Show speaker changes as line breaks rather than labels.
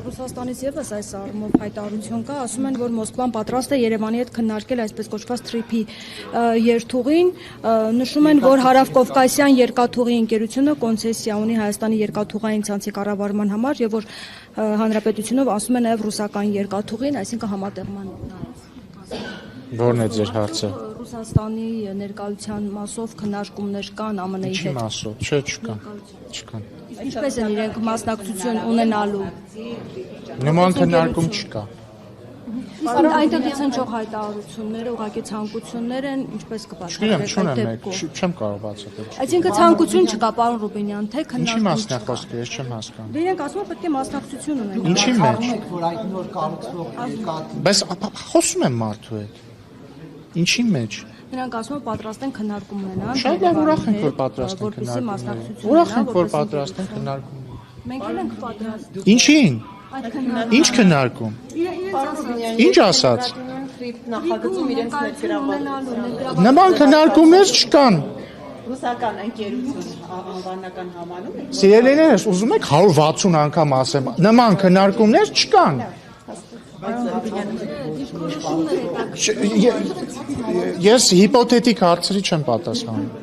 Ռուսաստանից եւս այս առումով հայտարարություն կա, ասում են, որ Մոսկվան պատրաստ է Երևանի հետ քննարկել այսպես կոչված TRIP-ի երթուղին, նշում են, որ Հարավկովկասյան երկաթուղի ընկերությունը կոնցեսիա ունի Հայաստանի երկաթուղային ցանցի կառավարման համար եւ որ հանրապետությունով ասում են նաեւ ռուսական երկաթուղին, այսինքն համատեղման։
Որն է ձեր հարցը։
Ռուսաստանի ներկայության մասով քննարկումներ կան ԱՄՆ-ի հետ։
Ինչի մասով, չէ, չկան։
Ինչպես են իրենք մասնակցություն ունենալու։
Նման քննարկում չկա։
Իսկ այնտեղ ցնցող հայտարարությունները, ուղղակի ցանկություններ են, ինչպես կպատասխանեք։
Չեմ կարող բացատրել։
Այսինքն ցանկություն չկա, պարոն Ռուբինյան, թե
Ինչի
քննարկում
մասն է խոսքը, ես չեմ հասկանում։
Իրենք ասում են պետք է մասնակցություն ունենան։
Ինչի մեջ։
Որ այդ նոր կառուցվող երկաթ
Բայց խոսում եմ մարդու հետ։ Ինչի մեջ։
Նրանք ասում են պատրաստ են քննարկում ունենան։
Շատ լավ, ուրախ ենք, որ պատրաստ են քննարկում։ Ուրախ ենք, որ պատրաստ են քննարկում։
Մենք էլ ենք պատրաստ։
Ինչին։
Այդ քննարկում։
Ինչ քննարկում։ Ինչ ասաց։
Նախագծում իրենց ներգրավված
Նման քննարկումներ չկան։
ռուսական ընկերություն անվանական համանում է։
Սիրելիներս, ուզում եք 160 անգամ ասեմ, նման քննարկումներ չկան։ Ես հիպոթետիկ հարցերի չեմ պատասխանում։